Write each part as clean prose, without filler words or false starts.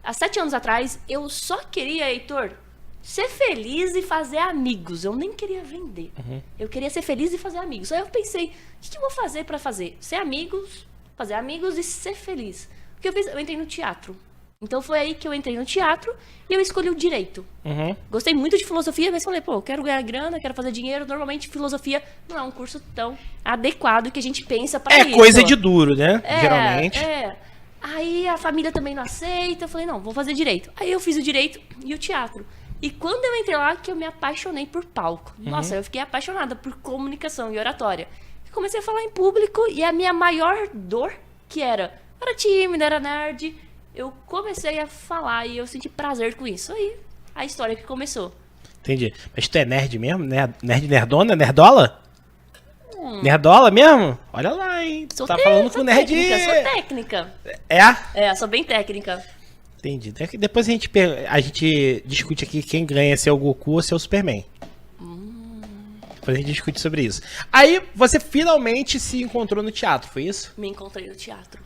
há 7 anos atrás, eu só queria, Heitor, ser feliz e fazer amigos. Eu nem queria vender. Eu queria ser feliz e fazer amigos. Aí eu pensei, o que eu vou fazer pra fazer? Ser amigos, fazer amigos e ser feliz. O que eu fiz? Eu entrei no teatro. Então foi aí que eu entrei no teatro e eu escolhi o direito. Gostei muito de filosofia, mas falei, pô, eu quero ganhar grana, quero fazer dinheiro. Normalmente filosofia não é um curso tão adequado que a gente pensa pra isso. É coisa de duro, né? Geralmente. Aí a família também não aceita. Eu falei, não, vou fazer direito. Aí eu fiz o direito e o teatro. E quando eu entrei lá, que eu me apaixonei por palco. Nossa, eu fiquei apaixonada por comunicação e oratória. Comecei a falar em público e a minha maior dor, que era tímida, era nerd, eu comecei a falar e eu senti prazer com isso. Aí, a história que começou. Entendi. Mas tu é nerd mesmo? Nerd nerdona? Nerdola? Nerdola mesmo? Olha lá, hein? Sou falando com nerd. Sou técnica. Sou bem técnica. Entendi. Depois a gente discute aqui quem ganha, se é o Goku ou se é o Superman. Depois a gente discute sobre isso. Aí você finalmente se encontrou no teatro, foi isso? Me encontrei no teatro.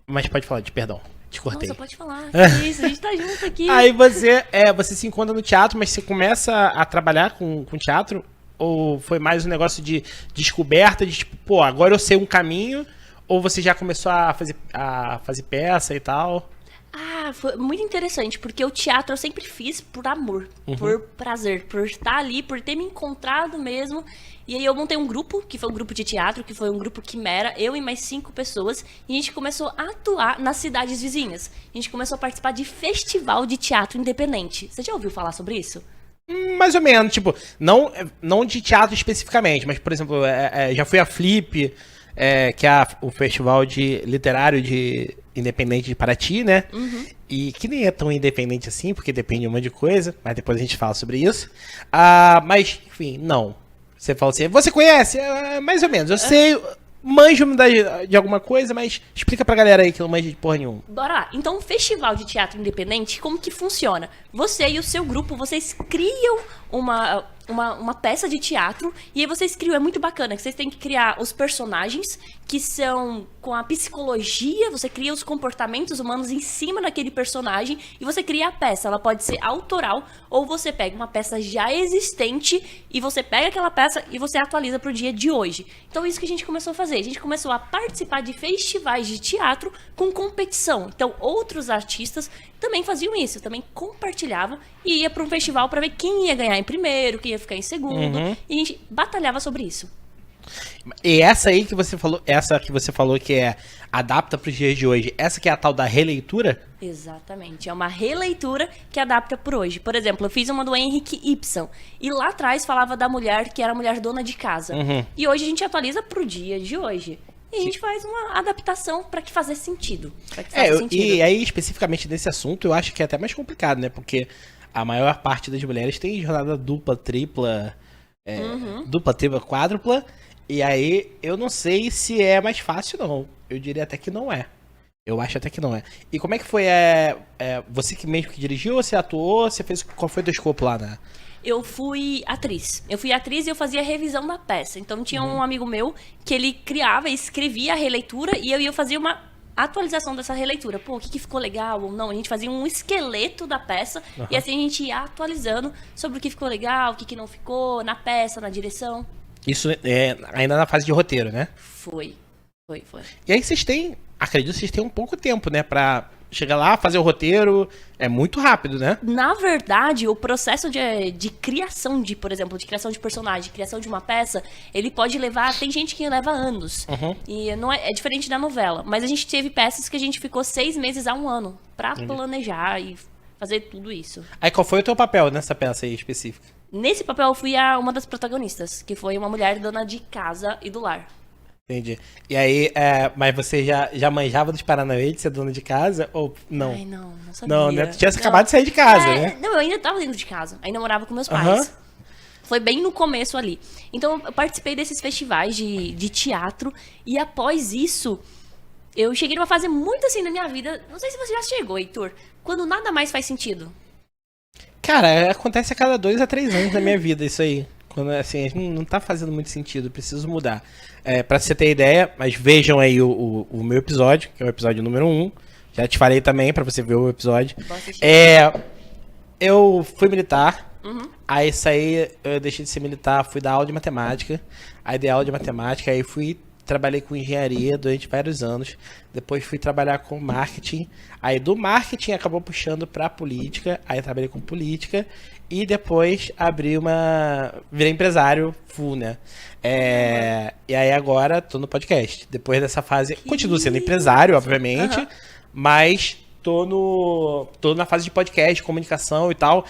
Mas pode falar, perdão. Te cortei. Nossa, pode falar. Isso, a gente tá junto aqui. Aí você se encontra no teatro, mas você começa a trabalhar com teatro? Ou foi mais um negócio de descoberta, de tipo, pô, agora eu sei um caminho? Ou você já começou a fazer peça e tal? Foi muito interessante, porque o teatro eu sempre fiz por amor, por prazer, por estar ali, por ter me encontrado mesmo. E aí eu montei um grupo, que foi um grupo de teatro, que foi um grupo quimera, eu e mais 5 pessoas, e a gente começou a atuar nas cidades vizinhas. A gente começou a participar de festival de teatro independente. Você já ouviu falar sobre isso? Mais ou menos, tipo, não de teatro especificamente, mas, por exemplo, já fui a Flip, que é o festival literário de independente de Paraty, né? E que nem é tão independente assim, porque depende de um monte de coisa, mas depois a gente fala sobre isso. Mas, enfim, não. Você fala assim, você conhece? Mais ou menos, eu sei, manjo de alguma coisa, mas explica pra galera aí que não manja de porra nenhuma. Bora lá. Então, um festival de teatro independente, como que funciona? Você e o seu grupo, vocês criam uma peça de teatro, e aí vocês criam, é muito bacana, que vocês têm que criar os personagens, que são com a psicologia, você cria os comportamentos humanos em cima daquele personagem, e você cria a peça. Ela pode ser autoral, ou você pega uma peça já existente, e você pega aquela peça e você atualiza pro dia de hoje. Então, isso que a gente começou a fazer. A gente começou a participar de festivais de teatro com competição. Então, outros artistas também faziam isso, também compartilhavam e ia para um festival para ver quem ia ganhar em primeiro, quem ia ficar em segundo, e a gente batalhava sobre isso. E essa aí que você falou, que adapta para os dias de hoje, essa que é a tal da releitura? Exatamente, é uma releitura que adapta por hoje. Por exemplo, eu fiz uma do Henrik Ibsen, e lá atrás falava da mulher que era a mulher dona de casa. E hoje a gente atualiza pro dia de hoje. E a gente faz uma adaptação para que faça sentido. E aí, especificamente nesse assunto, eu acho que é até mais complicado, né? Porque a maior parte das mulheres tem jornada dupla, tripla, quádrupla. E aí, eu não sei se é mais fácil, não. Eu diria até que não é. Eu acho até que não é. E como é que foi? Você que mesmo que dirigiu, você atuou? Qual foi o teu escopo lá, né? Eu fui atriz. E eu fazia a revisão da peça. Então tinha um amigo meu que ele criava e escrevia a releitura e eu ia fazer uma atualização dessa releitura. Pô, o que ficou legal ou não? A gente fazia um esqueleto da peça e assim a gente ia atualizando sobre o que ficou legal, o que não ficou na peça, na direção. Isso ainda na fase de roteiro, né? Foi. E aí acredito que vocês têm um pouco tempo, né, pra chegar lá, fazer o roteiro, é muito rápido, né? Na verdade, o processo de criação por exemplo, de criação de personagem, criação de uma peça, ele pode levar, tem gente que leva anos. E não é diferente da novela, mas a gente teve peças que a gente ficou 6 meses a 1 ano pra planejar e fazer tudo isso. Aí qual foi o teu papel nessa peça aí específica? Nesse papel eu fui uma das protagonistas, que foi uma mulher dona de casa e do lar. Entendi. E aí, mas você já manjava dos Paranauê de ser dona de casa ou não? Ai, não sabia. Não, né? Tu tinha acabado de sair de casa, né? Não, eu ainda tava dentro de casa. Ainda morava com meus pais. Foi bem no começo ali. Então, eu participei desses festivais de teatro. E após isso, eu cheguei numa fase muito assim na minha vida. Não sei se você já chegou, Heitor. Quando nada mais faz sentido. Cara, acontece a cada 2 a 3 anos na minha vida isso aí. Quando, assim, não tá fazendo muito sentido, preciso mudar. Pra você ter ideia, mas vejam aí o meu episódio, que é o episódio número 1, Já te falei também, pra você ver o episódio. Vou assistir. Eu fui militar. Uhum. Aí saí, eu deixei de ser militar, fui dar aula de matemática. Aí dei aula de matemática, aí trabalhei com engenharia durante vários anos. Depois fui trabalhar com marketing. Aí do marketing acabou puxando pra política. Aí trabalhei com política. E depois virei empresário full, né? E aí agora tô no podcast. Depois dessa fase, continuo sendo empresário, obviamente. Uhum. Mas tô na fase de podcast, comunicação e tal.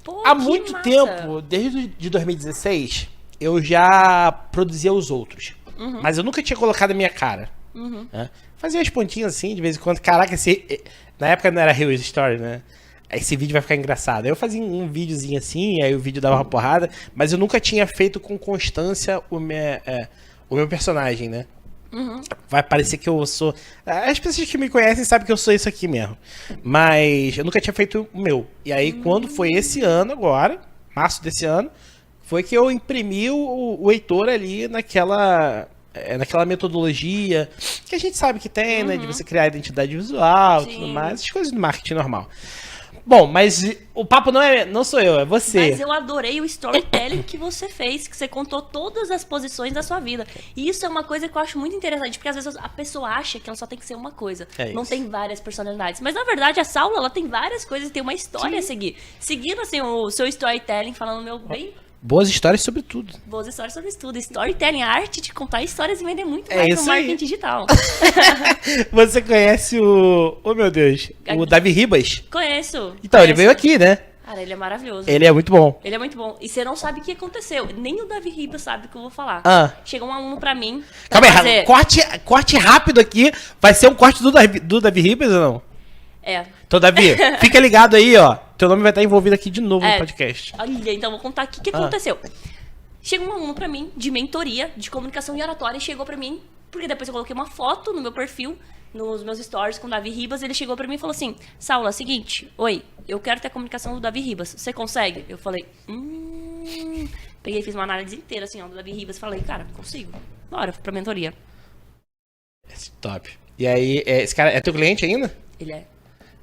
Pô, Há que muito massa. tempo, desde de 2016, eu já produzia os outros. Uhum. Mas eu nunca tinha colocado a minha cara. Né? Fazia as pontinhas assim, de vez em quando. Caraca, na época não era Reels Story, né? Esse vídeo vai ficar engraçado. Aí eu fazia um videozinho assim, aí o vídeo dava uma porrada. Mas eu nunca tinha feito com constância o meu personagem, né? Uhum. Vai parecer que eu sou... As pessoas que me conhecem sabem que eu sou isso aqui mesmo. Mas eu nunca tinha feito o meu. E aí, quando foi esse ano agora, março desse ano, foi que eu imprimi o Heitor ali naquela metodologia que a gente sabe que tem, né? De você criar identidade visual e Sim. tudo mais. Essas coisas do marketing normal. Bom, mas o papo não sou eu, é você. Mas eu adorei o storytelling que você fez, que você contou todas as posições da sua vida. E isso é uma coisa que eu acho muito interessante, porque às vezes a pessoa acha que ela só tem que ser uma coisa. Não Isso. tem várias personalidades. Mas na verdade a Saula, ela tem várias coisas e tem uma história a seguir. Seguindo assim o seu storytelling, falando meu bem... Boas histórias sobre tudo. Boas histórias sobre isso tudo. Storytelling, a arte de contar histórias e vender muito É mais no isso aí. marketing digital. Você conhece o... Oh, meu Deus. O Davi Ribas? Conheço. Então, ele Conheço. veio aqui, né? Cara, ele é maravilhoso. Ele é muito bom. Ele é muito bom. E você não sabe o que aconteceu. Nem o Davi Ribas sabe o que eu vou falar. Chegou um aluno pra mim. Calma aí, fazer... corte rápido aqui. Vai ser um corte do Davi Ribas ou não? Então, Davi, fica ligado aí, ó. Teu nome vai estar envolvido aqui de novo no podcast. Olha, então vou contar aqui o que aconteceu. Chegou um aluno pra mim, de mentoria, de comunicação e oratória, e chegou pra mim, porque depois eu coloquei uma foto no meu perfil, nos meus stories com o Davi Ribas, ele chegou pra mim e falou assim, Saula, seguinte, oi, eu quero ter a comunicação do Davi Ribas, você consegue? Eu falei, Peguei e fiz uma análise inteira, assim, ó, do Davi Ribas, falei, cara, consigo, bora pra mentoria. Top. E aí, esse cara é teu cliente ainda? Ele é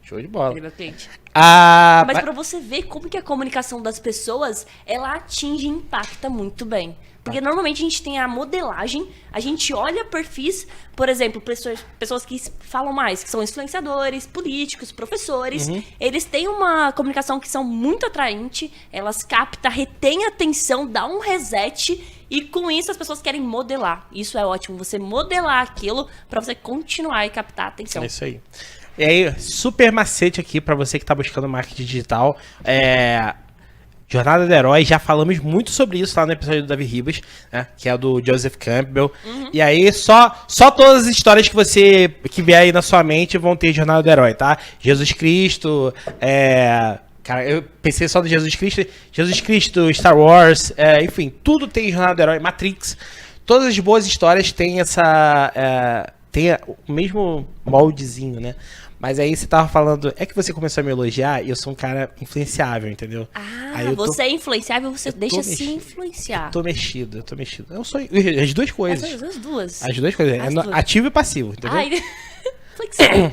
Show de bola. meu cliente. Mas Mas pra você ver como que a comunicação das pessoas, ela atinge e impacta muito bem. Porque normalmente a gente tem a modelagem, a gente olha perfis, por exemplo, pessoas que falam mais, que são influenciadores, políticos, professores. Eles têm uma comunicação que são muito atraente, elas captam, retêm a atenção, dá um reset e com isso as pessoas querem modelar. Isso é ótimo, você modelar aquilo pra você continuar e captar a atenção. É isso aí. E aí, super macete aqui pra você que tá buscando marketing digital. Jornada do Herói, já falamos muito sobre isso lá no episódio do Davi Ribas, né? Que é o do Joseph Campbell. E aí, só todas as histórias que vier aí na sua mente vão ter Jornada do Herói, tá? Jesus Cristo, cara, eu pensei só no Jesus Cristo, Star Wars, enfim, tudo tem Jornada do Herói, Matrix. Todas as boas histórias têm tem o mesmo moldezinho, né? Mas aí você tava falando, é que você começou a me elogiar e eu sou um cara influenciável, entendeu? Aí Você é influenciável, você deixa se mexido. influenciar. Eu tô mexido. Eu sou as duas coisas. As duas. As duas coisas. As duas. Ativo e passivo, entendeu? Ai, flexível.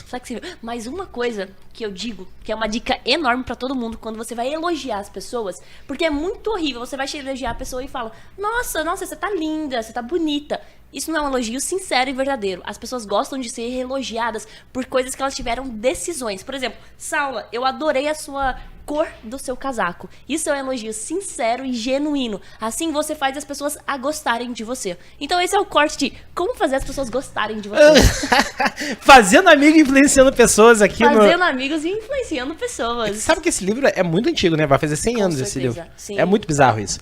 Flexível. Mas uma coisa que eu digo, que é uma dica enorme pra todo mundo quando você vai elogiar as pessoas, porque é muito horrível, você vai elogiar a pessoa e fala, nossa, você tá linda, você tá bonita. Isso não é um elogio sincero e verdadeiro. As pessoas gostam de ser elogiadas por coisas que elas tiveram decisões. Por exemplo, Saula, eu adorei a sua cor do seu casaco. Isso é um elogio sincero e genuíno. Assim você faz as pessoas a gostarem de você. Então esse é o corte de como fazer as pessoas gostarem de você. Fazendo amigo e influenciando pessoas aqui Fazendo amigos e influenciando pessoas. Sabe que esse livro é muito antigo, né? Vai fazer 100 anos esse livro. Sim. É muito bizarro isso.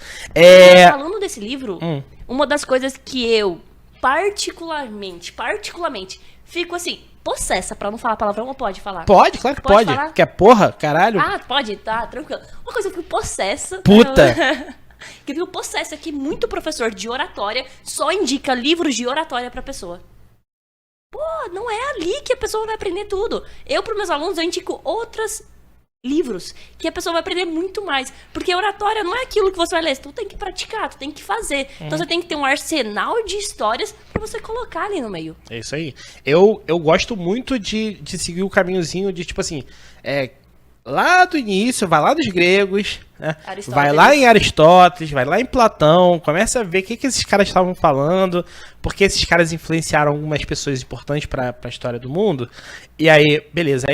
Falando desse livro, uma das coisas que eu particularmente, fico assim, possessa, pra não falar palavrão, ou pode falar? Pode, claro que pode. Falar? Que é porra, caralho. Pode, tá, tranquilo. Uma coisa que eu fico possessa... Puta! Que eu fico possessa é que muito professor de oratória só indica livros de oratória pra pessoa. Pô, não é ali que a pessoa vai aprender tudo. Eu, pros meus alunos, eu indico outras livros, que a pessoa vai aprender muito mais. Porque oratória não é aquilo que você vai ler, tu tem que praticar, tu tem que fazer. Então você tem que ter um arsenal de histórias pra você colocar ali no meio. É isso aí. Eu gosto muito de seguir o caminhozinho de, tipo assim, lá do início, vai lá dos gregos, né? Vai lá em Aristóteles, vai lá em Platão, começa a ver o que esses caras estavam falando, porque esses caras influenciaram algumas pessoas importantes para a história do mundo. E aí, beleza,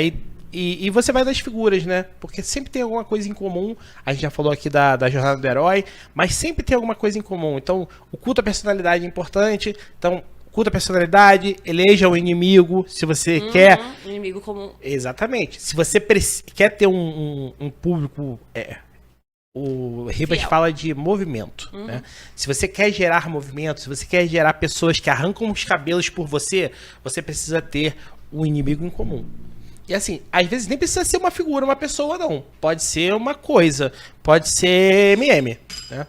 e você vai das figuras, né? Porque sempre tem alguma coisa em comum. A gente já falou aqui da jornada do herói, mas sempre tem alguma coisa em comum. Então, o culto à personalidade é importante. Então, culto à personalidade, eleja um inimigo, se você quer... Inimigo comum. Exatamente. Se você quer ter um público... O Ribas fala de movimento, né? Se você quer gerar movimento, se você quer gerar pessoas que arrancam os cabelos por você, você precisa ter um inimigo em comum. E assim, às vezes nem precisa ser uma figura, uma pessoa, não. Pode ser uma coisa, pode ser MM, né?